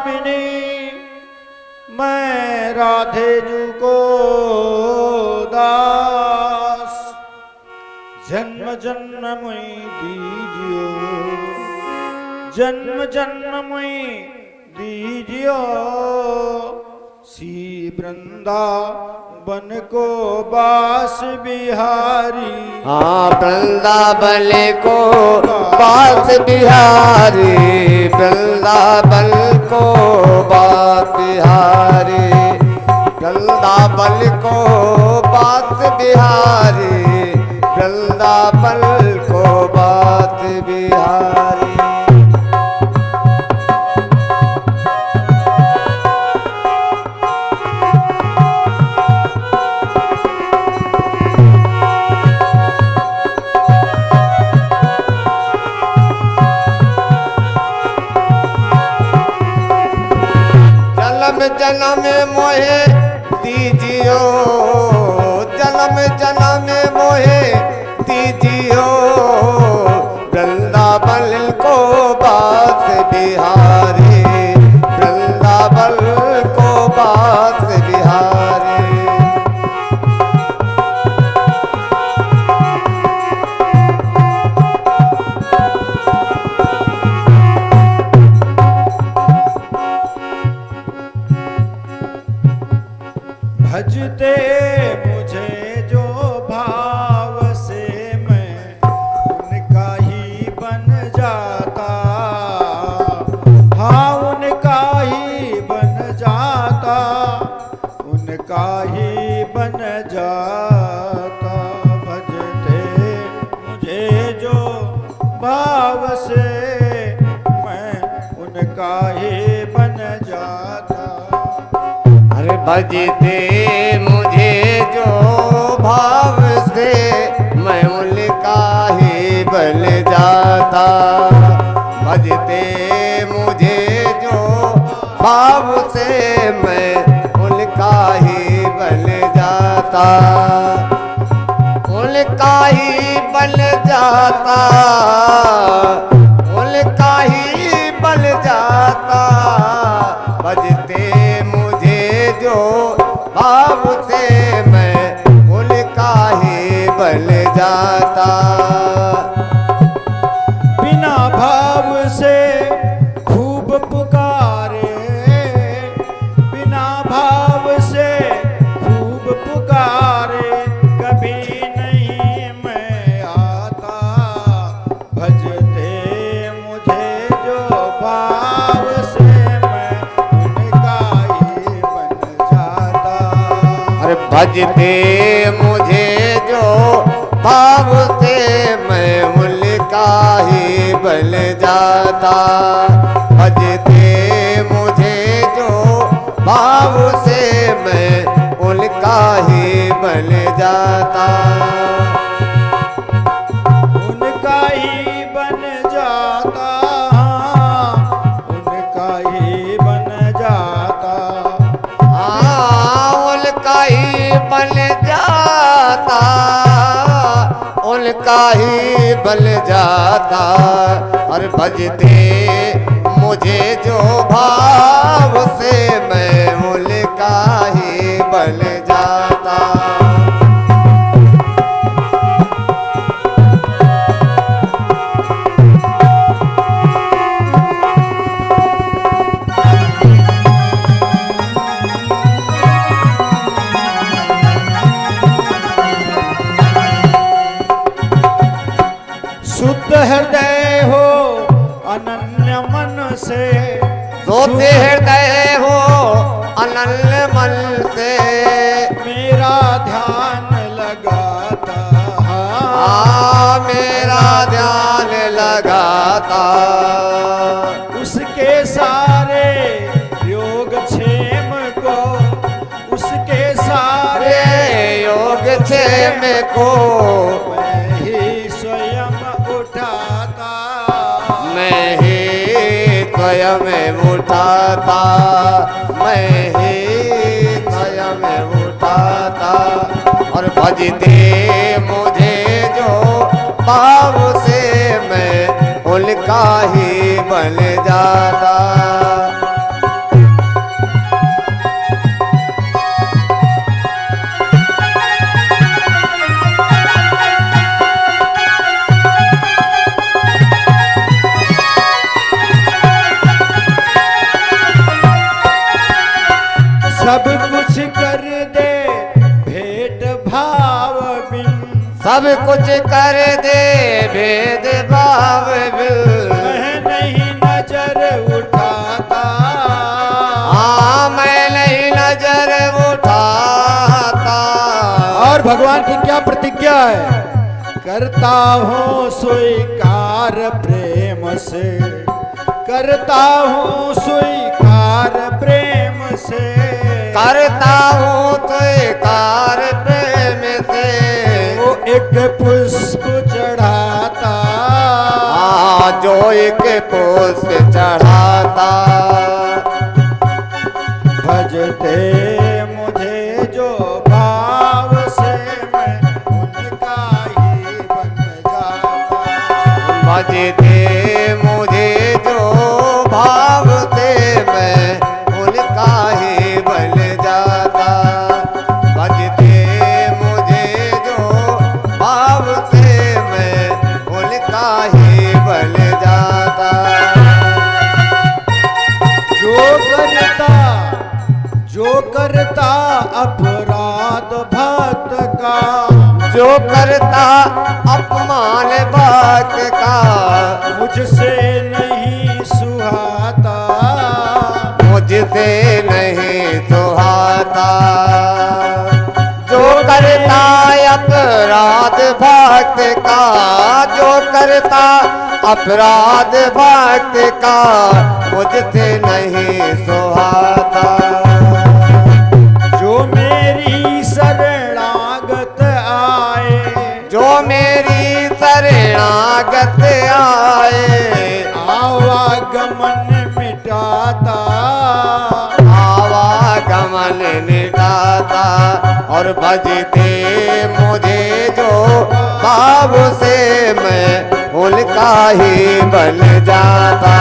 कामिनी मैं राधे जू को दास जन्म जन्म मुई दीजियो जन्म जन्म मुई दीजियो सी वृंदावन को बास बिहारी। हाँ वृंदावन को बास बिहारी वृंदावन को बास बिहारी वृंदावन को बास बिहारी वृंदावन को बास बिहारी। जन्म मोहे दीजियो जन्म जन्म मोहे दीजियो वृंदावन को बास बिहारी वृंदावन को बास बिहारी। भजते मुझे जो भाव से मैं उनका ही बन जाता हाँ उनका ही बन जाता उनका ही बन जाता। भजते मुझे जो भाव से मैं उनका ही बन जाता। अरे भजते मुझे जो भाव से मैं उनका ही बन जाता भजते मुझे जो भाव से मैं उनका ही बन जाता उनका ही बन जाता उनका ही बन जाता। भजते जो भाव से मैं उनका ही बन जाता। बिना भाव से खूब पुकारे बिना भाव से खूब पुकारे कभी नहीं मैं आता। भजते मुझे जो भाव से भजते मुझे जो भाव से मैं उनका ही बन जाता भजते मुझे जो भाव से मैं उनका ही बन जाता उनका ही बन जाता उनका ही बन जाता उनका ही बन जाता उनका ही बन जाता। और भजते मुझे जो भाव से मैं उनका ही बन जाता। शुद्ध हृदय हो अनन्य मन से शुद्ध हृदय हो अनन्य मन से मेरा ध्यान लगाता मेरा ध्यान लगाता। उसके सारे योग क्षेम को उसके सारे योग क्षेम को मैं ही स्वयं उठाता मैं ही स्वयं उठाता मैं ही स्वयं उठाता। और भजते मुझे जो भाव से मैं उनका ही बन जाता सब कुछ कर दे भेद भाव मैं नहीं नजर उठाता, हाँ मैं नहीं नजर उठाता। और भगवान की क्या प्रतिज्ञा है? करता हूँ स्वीकार प्रेम से, करता हूँ स्वीकार प्रेम से, करता हूँ तो कार प्रेम से। वो एक पुष्प चढ़ाता, जो एक पुष्प चढ़ाता। भजते मुझे जो भाव से मैं उनका ही बन जाता। भजते मुझे जो भाव से मैं उनका ही बन जाता। भजते मुझे जो भाव से मैं उनका ही बन जाता। जो करता अपराध भक्त का, जो करता अपमान भक्त का, मुझसे नहीं सुहाता, मुझसे नहीं सुहाता। जो करता अपराध भक्त का, जो करता अपराध भक्त का, मुझसे नहीं सुहाता। जो मेरी शरणागत आए, जो मेरी शरणागत आए, आवागमन मिटाता, आवागमन मिटाता। और भजते मुझे जो भाव से मैं उनका ही बन जाता।